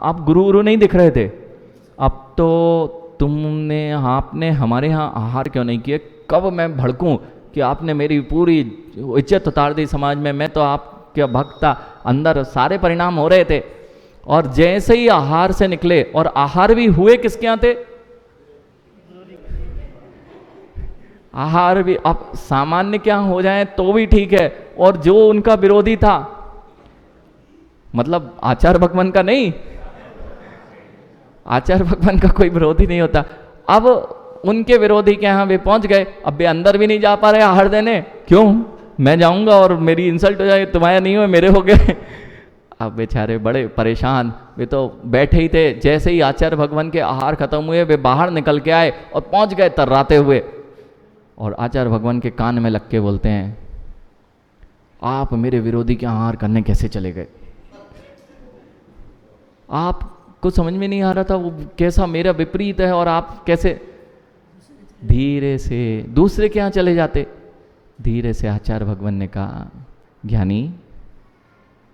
आप गुरु गुरु नहीं दिख रहे थे, अब तो आपने हमारे यहाँ आहार क्यों नहीं किए? कब मैं भड़कूं कि आपने मेरी पूरी इज्जत उतार दी समाज में, मैं तो आपके भक्त था, अंदर सारे परिणाम हो रहे थे। और जैसे ही आहार से निकले, और आहार भी हुए किसके यहाँ थे? आहार भी अब सामान्य क्या हो जाए तो भी ठीक है, और जो उनका विरोधी था, मतलब आचार्य भगवान का नहीं, आचार्य भगवान का कोई विरोधी नहीं होता, अब उनके विरोधी के यहाँ वे पहुंच गए, अब वे अंदर भी नहीं जा पा रहे आहार देने। क्यों? मैं जाऊंगा और मेरी इंसल्ट हो जाएगी, तुम्हारे नहीं हुए मेरे हो गए। अब बेचारे बड़े परेशान, वे तो बैठे ही थे। जैसे ही आचार्य भगवान के आहार खत्म हुए, वे बाहर निकल के आए और पहुंच गए तर्राते हुए, और आचार्य भगवान के कान में लग के बोलते हैं, आप मेरे विरोधी के आहार करने कैसे चले गए? आपको समझ में नहीं आ रहा था वो कैसा मेरा विपरीत है, और आप कैसे धीरे से दूसरे के यहाँ चले जाते? धीरे से आचार्य भगवान ने कहा, ज्ञानी,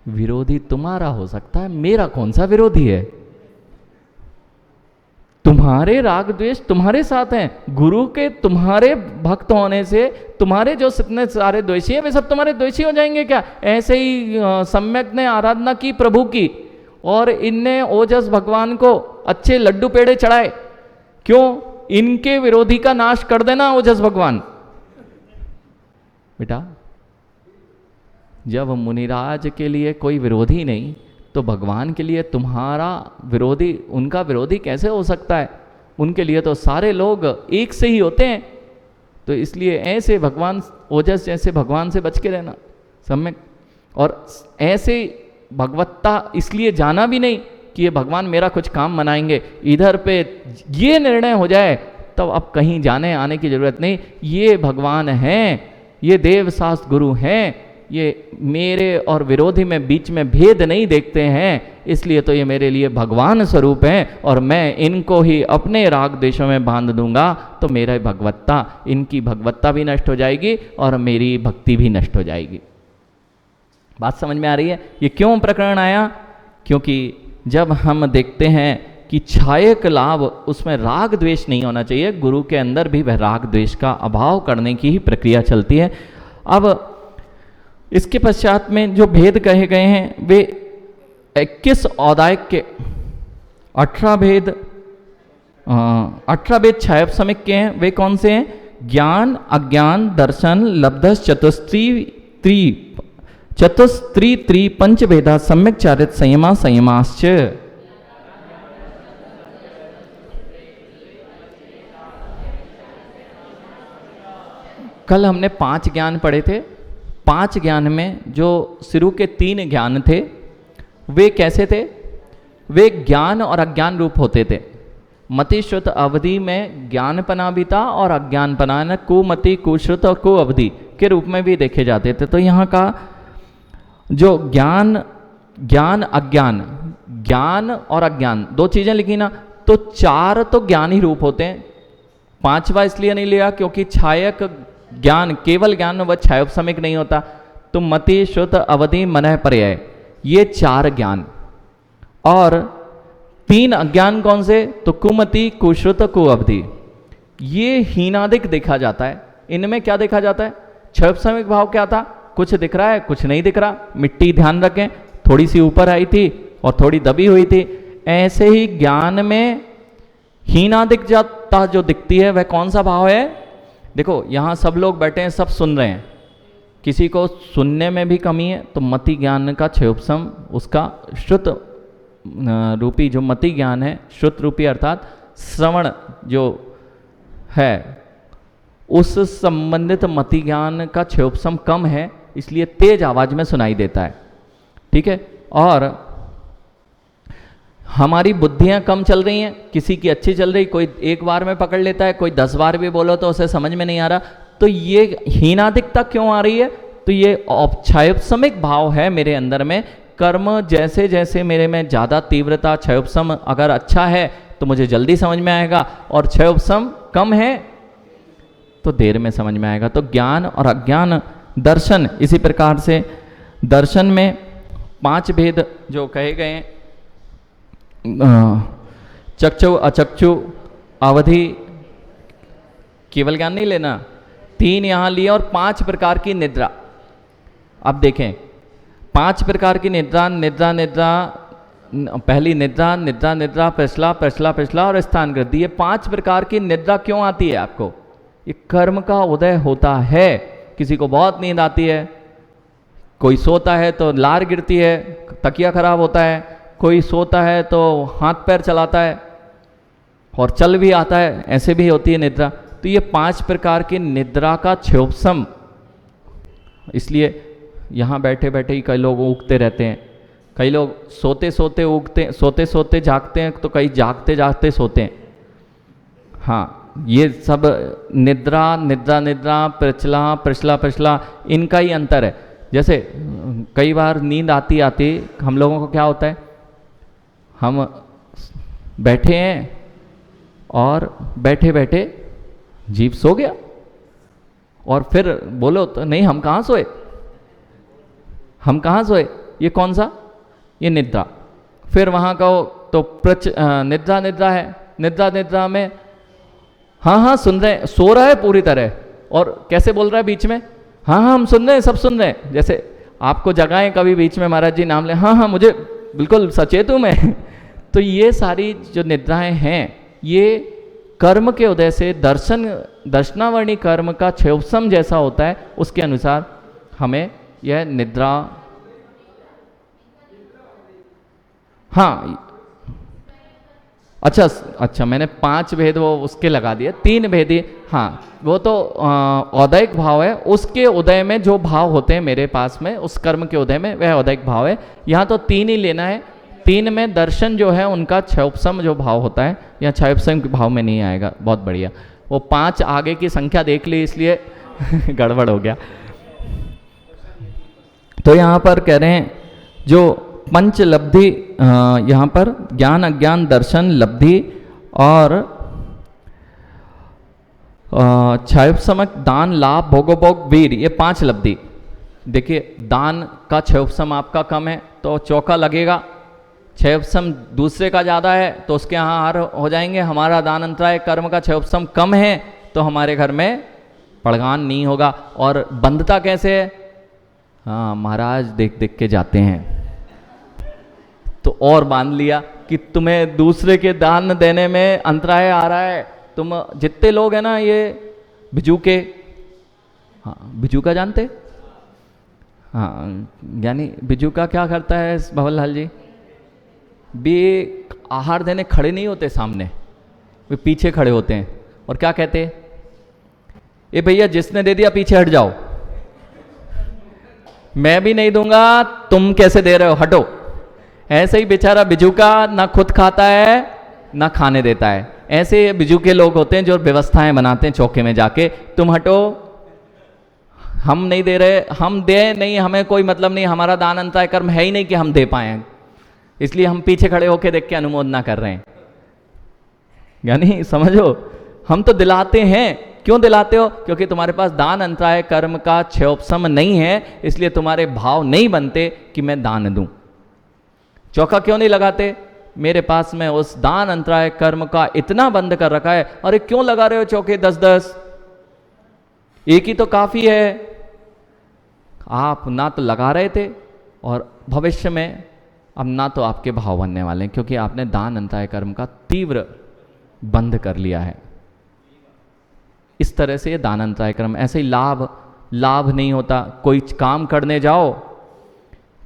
विरोधी तुम्हारा हो सकता है, मेरा कौन सा विरोधी है? तुम्हारे राग द्वेष तुम्हारे साथ हैं, गुरु के तुम्हारे भक्त होने से तुम्हारे जो जितने सारे द्वेषी है वे सब तुम्हारे द्वेषी हो जाएंगे क्या? ऐसे ही सम्यक ने आराधना की प्रभु की, और इनने ओजस भगवान को अच्छे लड्डू पेड़े चढ़ाए, क्यों? इनके विरोधी का नाश कर देना ओजस भगवान। बेटा, जब मुनिराज के लिए कोई विरोधी नहीं, तो भगवान के लिए तुम्हारा विरोधी, उनका विरोधी कैसे हो सकता है? उनके लिए तो सारे लोग एक से ही होते हैं। तो इसलिए ऐसे भगवान, ओजस जैसे भगवान से बच के रहना सम्यक। और ऐसे भगवत्ता इसलिए जाना भी नहीं कि ये भगवान मेरा कुछ काम मनाएंगे, इधर पे ये निर्णय हो जाए तब अब कहीं जाने आने की जरूरत नहीं। ये भगवान हैं, ये देव शास्त्र गुरु हैं, ये मेरे और विरोधी में बीच में भेद नहीं देखते हैं, इसलिए तो ये मेरे लिए भगवान स्वरूप हैं, और मैं इनको ही अपने राग देशों में बांध दूंगा तो मेरा भगवत्ता, इनकी भगवत्ता भी नष्ट हो जाएगी और मेरी भक्ति भी नष्ट हो जाएगी। बात समझ में आ रही है? ये क्यों प्रकरण आया? क्योंकि जब हम देखते हैं कि छायक लाभ, उसमें राग द्वेष नहीं होना चाहिए, गुरु के अंदर भी वह राग द्वेष का अभाव करने की ही प्रक्रिया चलती है। अब इसके पश्चात में जो भेद कहे गए हैं वे 21 औदायक के 18 भेद 18 भेद छायक समिक के हैं। वे कौन से हैं? ज्ञान, अज्ञान, दर्शन, लब्धस, चतुस्त्री त्री पंचभेदा सम्यक चारित संयमा संयमाश्च। कल हमने 5 ज्ञान पढ़े थे। 5 ज्ञान में जो शुरू के 3 ज्ञान थे वे कैसे थे? वे ज्ञान और अज्ञान रूप होते थे। मति श्रुत अवधि में ज्ञानपना भी था और अज्ञानपना, न कुमति, कुश्रुत और कु अवधि के रूप में भी देखे जाते थे। तो यहाँ का जो ज्ञान, अज्ञान, ज्ञान और अज्ञान 2 चीजें लिखी ना, तो 4 तो ज्ञान ही रूप होते हैं। 5वां इसलिए नहीं लिया क्योंकि छायक ज्ञान, केवल ज्ञान वह छायोपसमिक नहीं होता। तो मति, श्रुत, अवधि, मनः, पर्याय, ये 4 ज्ञान। और 3 अज्ञान कौन से? तो कुमति, कुश्रुत, कुअवधि। ये हीनादिक देखा जाता है। इनमें क्या देखा जाता है? छायोपसमिक भाव क्या था? कुछ दिख रहा है, कुछ नहीं दिख रहा। मिट्टी ध्यान रखें, थोड़ी सी ऊपर आई थी और थोड़ी दबी हुई थी। ऐसे ही ज्ञान में हीनादिक जाता जो दिखती है वह कौन सा भाव है? देखो यहाँ सब लोग बैठे हैं, सब सुन रहे हैं, किसी को सुनने में भी कमी है, तो मति ज्ञान का क्षयोपसम, उसका श्रुत रूपी जो मति ज्ञान है, श्रुत रूपी अर्थात श्रवण जो है, उस संबंधित मति ज्ञान का क्षयोपसम कम है, इसलिए तेज आवाज में सुनाई देता है। ठीक है। और हमारी बुद्धियां कम चल रही हैं, किसी की अच्छी चल रही, कोई 1 बार में पकड़ लेता है, कोई 10 बार भी बोलो तो उसे समझ में नहीं आ रहा। तो ये हीनादिकता क्यों आ रही है? तो ये क्षयोपसमिक भाव है मेरे अंदर में। कर्म जैसे जैसे मेरे में ज़्यादा तीव्रता, क्षयोपसम अगर अच्छा है तो मुझे जल्दी समझ में आएगा, और क्षयोपसम कम है तो देर में समझ में आएगा। तो ज्ञान और अज्ञान, दर्शन, इसी प्रकार से दर्शन में 5 भेद जो कहे गए हैं, चक्षु अचक्षु अवधि, केवल ज्ञान नहीं लेना, 3 यहाँ लिए और 5 प्रकार की निद्रा। अब देखें 5 प्रकार की निद्रा, निद्रा निद्रा, पहली निद्रा, निद्रा निद्रा, पिछला पिछला पिछला और स्थान वृद्धि, ये 5 प्रकार की निद्रा क्यों आती है आपको? ये कर्म का उदय होता है। किसी को बहुत नींद आती है, कोई सोता है तो लार गिरती है, तकिया खराब होता है, कोई सोता है तो हाथ पैर चलाता है और चल भी आता है, ऐसे भी होती है निद्रा। तो ये 5 प्रकार की निद्रा का क्षोभसम, इसलिए यहाँ बैठे बैठे ही कई लोग ऊगते रहते हैं, कई लोग सोते सोते ऊगते, सोते सोते जागते हैं, तो कई जागते जागते सोते हैं। हाँ, ये सब निद्रा निद्रा निद्रा, पिछला पिछला पिछला, इनका ही अंतर है। जैसे कई बार नींद आती आती हम लोगों को क्या होता है, हम बैठे हैं और बैठे बैठे जीभ सो गया, और फिर बोलो तो नहीं हम कहाँ सोए, हम कहाँ सोए, ये कौन सा, ये निद्रा। फिर वहाँ कहो तो निद्रा निद्रा है, निद्रा निद्रा में हाँ हाँ सुन रहे हैं, सो रहा है पूरी तरह, और कैसे बोल रहा है बीच में, हाँ हाँ हम सुन रहे हैं, सब सुन रहे हैं। जैसे आपको जगाएं कभी बीच में, महाराज जी नाम ले, हाँ हाँ मुझे बिल्कुल सचेत हूँ मैं। तो ये सारी जो निद्राएं हैं, ये कर्म के उदय से दर्शनावर्णी कर्म का क्षोभसम जैसा होता है, उसके अनुसार हमें यह निद्रा। हाँ अच्छा अच्छा, मैंने 5 भेद वो उसके लगा दिए, 3 भेद ही। हाँ, वो तो औदैक भाव है, उसके उदय में जो भाव होते हैं मेरे पास में, उस कर्म के उदय में वह औदैक भाव है। यहाँ तो 3 ही लेना है, 3 में दर्शन जो है उनका क्षोभसम जो भाव होता है, या क्षोभसम के भाव में नहीं आएगा। बहुत बढ़िया, वो 5 आगे की संख्या देख ली इसलिए गड़बड़ हो गया। तो यहाँ पर कह रहे हैं जो पंच लब्धि, यहाँ पर ज्ञान अज्ञान दर्शन लब्धि और क्षयोपसमक दान लाभ भोगोभोग वीर, ये 5 लब्धि। देखिए दान का क्षयोपसम आपका कम है तो चौका लगेगा, क्षयोपसम दूसरे का ज़्यादा है तो उसके यहाँ हार हो जाएंगे। हमारा दान अंतराय कर्म का क्षयोपसम कम है तो हमारे घर में पड़गान नहीं होगा। और बंधता कैसे है, हाँ महाराज देख देख के जाते हैं तो और बांध लिया कि तुम्हें दूसरे के दान देने में अंतराय आ रहा है। तुम जितने लोग हैं ना, ये बिजू के, हाँ बिजू का जानते, हाँ यानी बिजू का क्या करता है भवनलाल जी, भी आहार देने खड़े नहीं होते सामने, वे पीछे खड़े होते हैं और क्या कहते हैं, ये भैया जिसने दे दिया पीछे हट जाओ, मैं भी नहीं दूंगा, तुम कैसे दे रहे हो, हटो। ऐसे ही बेचारा बिजू का ना खुद खाता है ना खाने देता है। ऐसे बिजू के लोग होते हैं जो व्यवस्थाएं बनाते हैं चौके में जाके, तुम हटो, हम नहीं दे रहे, हम दे नहीं, हमें कोई मतलब नहीं, हमारा दान अंतराय कर्म है ही नहीं कि हम दे पाए, इसलिए हम पीछे खड़े होकर देख के अनुमोदना कर रहे हैं। यानी समझो, हम तो दिलाते हैं। क्यों दिलाते हो? क्योंकि तुम्हारे पास दान अंतराय कर्म का क्षयोपसम नहीं है, इसलिए तुम्हारे भाव नहीं बनते कि मैं दान दूं। चौका क्यों नहीं लगाते? मेरे पास में उस दान अंतराय कर्म का इतना बंद कर रखा है। अरे क्यों लगा रहे हो चौके 10-10? एक ही तो काफी है। आप ना तो लगा रहे थे और भविष्य में अब ना तो आपके भाव बनने वाले हैं, क्योंकि आपने दान अंतराय कर्म का तीव्र बंद कर लिया है। इस तरह से ये दान अंतराय कर्म, ऐसे ही लाभ नहीं होता। कोई काम करने जाओ,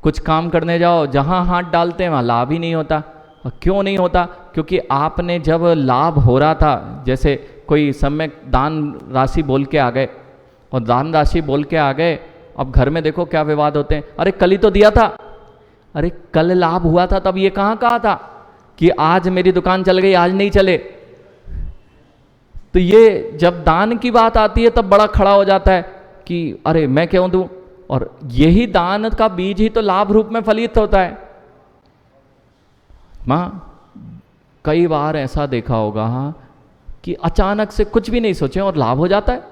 कुछ काम करने जाओ, जहां हाथ डालते हैं वहां लाभ ही नहीं होता। और क्यों नहीं होता? क्योंकि आपने जब लाभ हो रहा था, जैसे कोई सम्यक दान राशि बोल के आ गए और दान राशि बोल के आ गए, अब घर में देखो क्या विवाद होते हैं। अरे कल ही तो दिया था, अरे कल लाभ हुआ था, तब ये कहाँ कहा था कि आज मेरी दुकान चल गई, आज नहीं चले। तो ये जब दान की बात आती है तब बड़ा खड़ा हो जाता है कि अरे मैं क्यों दूं। और यही दान का बीज ही तो लाभ रूप में फलित होता है। मां कई बार ऐसा देखा होगा कि अचानक से कुछ भी नहीं सोचे और लाभ हो जाता है।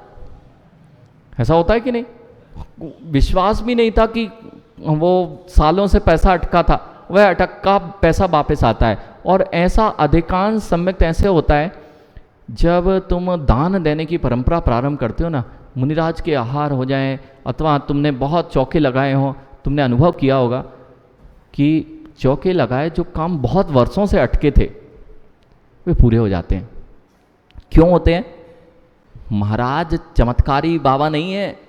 ऐसा होता है कि नहीं? विश्वास भी नहीं था कि वो सालों से पैसा अटका था वह अटका पैसा वापस आता है। और ऐसा अधिकांश समय ऐसे होता है, जब तुम दान देने की परंपरा प्रारंभ करते हो ना, मुनिराज के आहार हो जाएं अथवा तुमने बहुत चौके लगाए हो, तुमने अनुभव किया होगा कि चौके लगाए जो काम बहुत वर्षों से अटके थे वे पूरे हो जाते हैं। क्यों होते हैं? महाराज चमत्कारी बाबा नहीं है।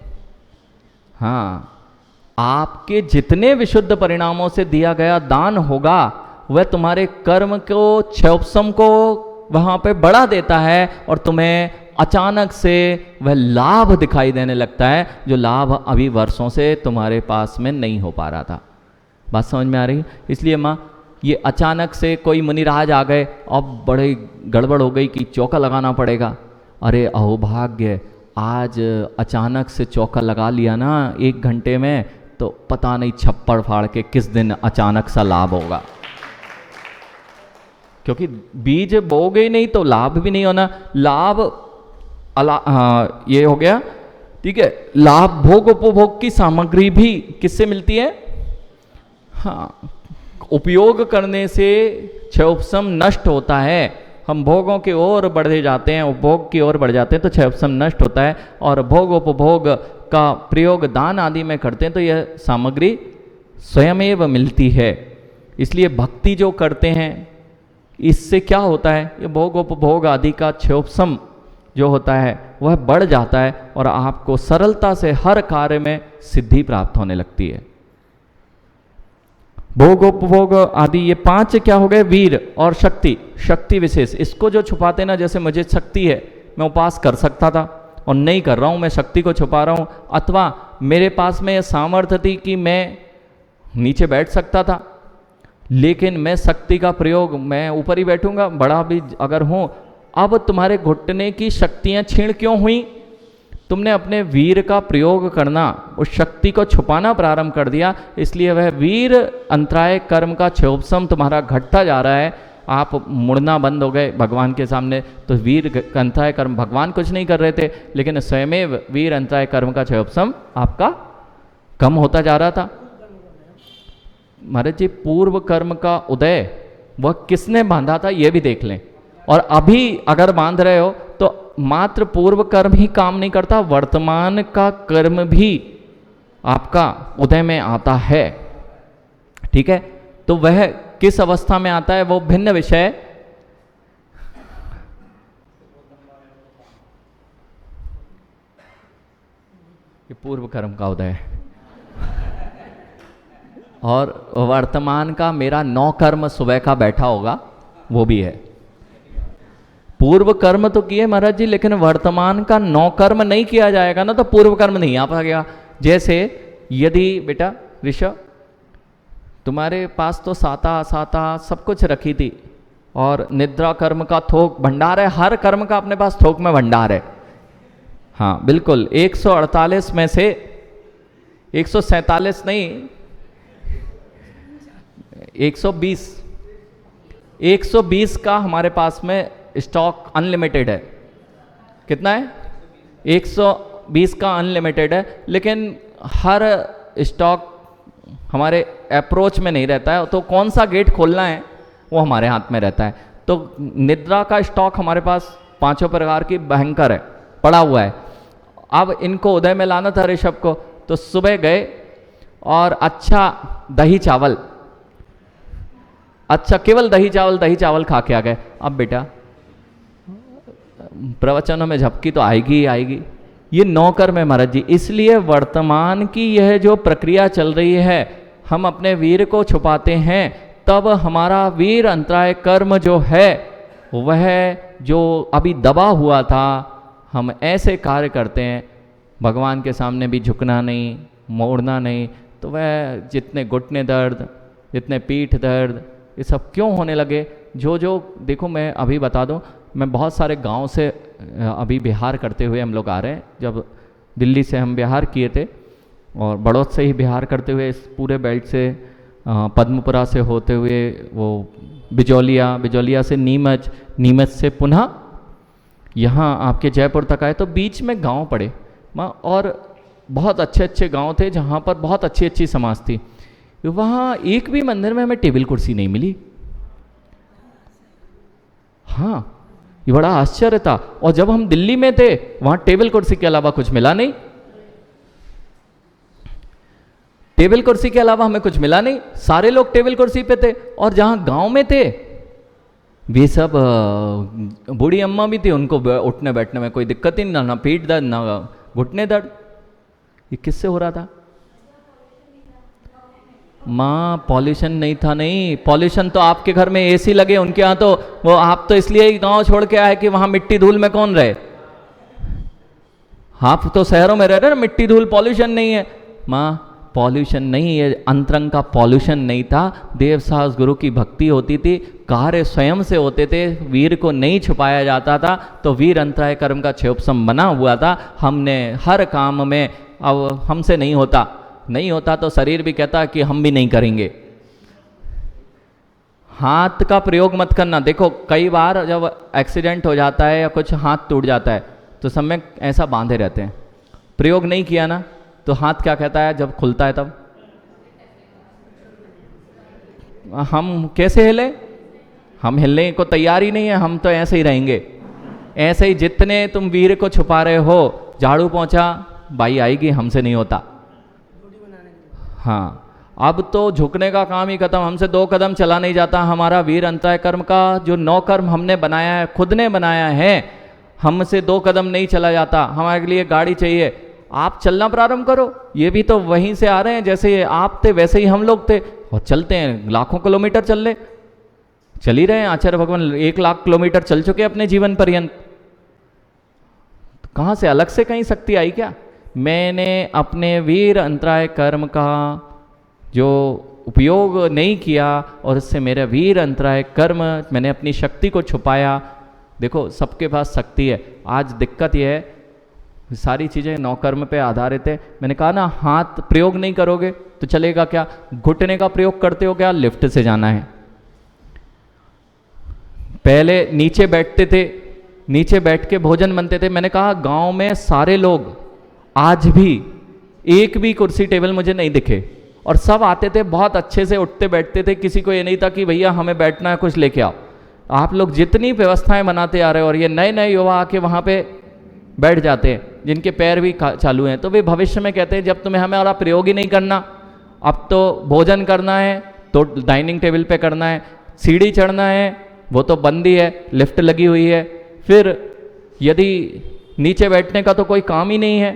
हाँ, आपके जितने विशुद्ध परिणामों से दिया गया दान होगा वह तुम्हारे कर्म को, क्षयोपशम को वहां पे बढ़ा देता है और तुम्हें अचानक से वह लाभ दिखाई देने लगता है, जो लाभ अभी वर्षों से तुम्हारे पास में नहीं हो पा रहा था। बात समझ में आ रही? इसलिए माँ, ये अचानक से कोई मुनिराज आ गए, अब बड़े गड़बड़ हो गई कि चौका लगाना पड़ेगा। अरे अहोभाग्य, आज अचानक से चौका लगा लिया ना 1 घंटे में, तो पता नहीं छप्पड़ फाड़ के किस दिन अचानक सा लाभ होगा। क्योंकि बीज बोगे नहीं तो लाभ भी नहीं होना। लाभ ये हो गया, ठीक है। लाभ, भोग उपभोग की सामग्री भी किससे मिलती है? हाँ, उपयोग करने से क्षयोपशम नष्ट होता है। हम भोगों की ओर बढ़ते जाते हैं, उपभोग की ओर बढ़ जाते हैं तो क्षयोपशम नष्ट होता है। और भोग उपभोग का प्रयोग दान आदि में करते हैं तो यह सामग्री स्वयमेव मिलती है। इसलिए भक्ति जो करते हैं, इससे क्या होता है? ये भोग उपभोग आदि का क्षयोपशम जो होता है वह बढ़ जाता है और आपको सरलता से हर कार्य में सिद्धि प्राप्त होने लगती है। भोग उपभोग आदि ये 5 क्या हो गए? वीर और शक्ति, शक्ति विशेष। इसको जो छुपाते ना, जैसे मुझे शक्ति है, मैं उपास कर सकता था और नहीं कर रहा हूँ, मैं शक्ति को छुपा रहा हूँ। अथवा मेरे पास में यह सामर्थ्य थी कि मैं नीचे बैठ सकता था, लेकिन मैं शक्ति का प्रयोग, मैं ऊपर ही बैठूंगा, बड़ा भी अगर हूँ। अब तुम्हारे घुटने की शक्तियाँ क्षीण क्यों हुई? तुमने अपने वीर का प्रयोग करना, उस शक्ति को छुपाना प्रारंभ कर दिया, इसलिए वह वीर अंतराय कर्म का क्षयोपशम तुम्हारा घटता जा रहा है। आप मुड़ना बंद हो गए भगवान के सामने। तो वीर अंतराय कर्म, भगवान कुछ नहीं कर रहे थे, लेकिन स्वयमेव वीर अंतराय कर्म का क्षयोपशम आपका कम होता जा रहा था। महाराज जी, पूर्व कर्म का उदय वह किसने बांधा था ये भी देख लें। और अभी अगर बांध रहे हो तो मात्र पूर्व कर्म ही काम नहीं करता, वर्तमान का कर्म भी आपका उदय में आता है। ठीक है, तो वह किस अवस्था में आता है वो भिन्न विषय। ये पूर्व कर्म का उदय और वर्तमान का मेरा 9 कर्म सुबह का बैठा होगा, वो भी है। पूर्व कर्म तो किए महाराज जी, लेकिन वर्तमान का 9 कर्म नहीं किया जाएगा ना, तो पूर्व कर्म नहीं आ पाएगा। जैसे यदि बेटा ऋषभ, तुम्हारे पास तो साता असाता सब कुछ रखी थी और निद्रा कर्म का थोक भंडार है, हर कर्म का अपने पास थोक में भंडार है। हाँ बिल्कुल, 148 में से 147 नहीं, 120 का हमारे पास में स्टॉक अनलिमिटेड है। कितना है? 120 का अनलिमिटेड है, लेकिन हर स्टॉक हमारे अप्रोच में नहीं रहता है, तो कौन सा गेट खोलना है वो हमारे हाथ में रहता है। तो निद्रा का स्टॉक हमारे पास 5 प्रकार की भयंकर है, पड़ा हुआ है। अब इनको उदय में लाना था ऋषभ को, तो सुबह गए और अच्छा दही चावल, अच्छा केवल दही चावल खा के आ गए। अब बेटा प्रवचनों में झपकी तो आएगी ही आएगी। ये 9 कर्म है महाराज जी। इसलिए वर्तमान की यह जो प्रक्रिया चल रही है, हम अपने वीर को छुपाते हैं, तब हमारा वीर अंतराय कर्म जो है वह जो अभी दबा हुआ था, हम ऐसे कार्य करते हैं, भगवान के सामने भी झुकना नहीं, मोड़ना नहीं, तो वह जितने घुटने दर्द, जितने पीठ दर्द, ये सब क्यों होने लगे? जो देखो, मैं अभी बता दूं, मैं बहुत सारे गांव से अभी बिहार करते हुए हम लोग आ रहे हैं। जब दिल्ली से हम बिहार किए थे और बड़ौद से ही बिहार करते हुए इस पूरे बेल्ट से पद्मपुरा से होते हुए वो बिजौलिया से नीमच से पुनः यहाँ आपके जयपुर तक आए, तो बीच में गांव पड़े और बहुत अच्छे गांव थे जहाँ पर बहुत अच्छी समाज थी। वहाँ एक भी मंदिर में हमें टेबल कुर्सी नहीं मिली। हाँ, ये बड़ा आश्चर्य था। और जब हम दिल्ली में थे वहाँ टेबल कुर्सी के अलावा कुछ मिला नहीं, टेबल कुर्सी के अलावा हमें कुछ मिला नहीं, सारे लोग टेबल कुर्सी पे थे। और जहाँ गांव में थे वे सब बूढ़ी अम्मा भी थी, उनको उठने बैठने में कोई दिक्कत ही ना, ना पेट दर्द ना घुटने दर्द। ये किससे हो रहा था? माँ पॉल्यूशन नहीं था। नहीं, पॉल्यूशन तो आपके घर में एसी लगे, उनके यहाँ तो वो आप तो इसलिए ही गांव छोड़ के आए कि वहां मिट्टी धूल में कौन रहे। आप तो शहरों में रह रहे ना, मिट्टी धूल पॉल्यूशन नहीं है। माँ पॉल्यूशन नहीं है, अंतरंग का पॉल्यूशन नहीं था। देव साहस गुरु की भक्ति होती थी, कार्य स्वयं से होते थे, वीर को नहीं छुपाया जाता था। तो वीर अंतराय कर्म का क्षयोपशम बना हुआ था। हमने हर काम में, अब हमसे नहीं होता, नहीं होता तो शरीर भी कहता कि हम भी नहीं करेंगे। हाथ का प्रयोग मत करना। देखो कई बार जब एक्सीडेंट हो जाता है या कुछ हाथ टूट जाता है तो सब में ऐसा बांधे रहते हैं, प्रयोग नहीं किया ना तो हाथ क्या कहता है जब खुलता है तब? हम कैसे हिले? हम हिलने को तैयार ही नहीं है, हम तो ऐसे ही रहेंगे। ऐसे ही जितने तुम वीर को छुपा रहे हो, झाड़ू पोंछा बाई आएगी, हमसे नहीं होता। हाँ, अब तो झुकने का काम ही खत्म, हमसे 2 कदम चला नहीं जाता। हमारा वीर अंतराय कर्म का जो 9 कर्म हमने बनाया है, खुद ने बनाया है, हमसे 2 कदम नहीं चला जाता। हमारे लिए गाड़ी चाहिए, आप चलना प्रारंभ करो। ये भी तो वहीं से आ रहे हैं, जैसे आप थे वैसे ही हम लोग थे, और चलते हैं लाखों किलोमीटर चल ही रहे हैं। आचार्य भगवान 1 लाख किलोमीटर चल चुके अपने जीवन पर्यंत। कहाँ से अलग से कहीं शक्ति आई क्या? मैंने अपने वीर अंतराय कर्म का जो उपयोग नहीं किया और इससे मेरा वीर अंतराय कर्म, मैंने अपनी शक्ति को छुपाया। देखो सबके पास शक्ति है, आज दिक्कत यह है सारी चीज़ें 9 कर्म पे आधारित है। मैंने कहा ना, हाथ प्रयोग नहीं करोगे तो चलेगा क्या? घुटने का प्रयोग करते हो क्या? लिफ्ट से जाना है। पहले नीचे बैठते थे, नीचे बैठ के भोजन बनते थे। मैंने कहा गांव में सारे लोग, आज भी एक भी कुर्सी टेबल मुझे नहीं दिखे, और सब आते थे बहुत अच्छे से उठते बैठते थे। किसी को ये नहीं था कि भैया हमें बैठना है, कुछ लेके आओ। आप लोग जितनी व्यवस्थाएं बनाते आ रहे हो, और ये नए नए युवा आके वहाँ पे बैठ जाते हैं जिनके पैर भी चालू हैं, तो वे भविष्य में कहते हैं जब तुम्हें हमारा प्रयोग ही नहीं करना, अब तो भोजन करना है तो डाइनिंग टेबल पे करना है, सीढ़ी चढ़ना है वो तो बंद ही है, लिफ्ट लगी हुई है, फिर यदि नीचे बैठने का तो कोई काम ही नहीं है,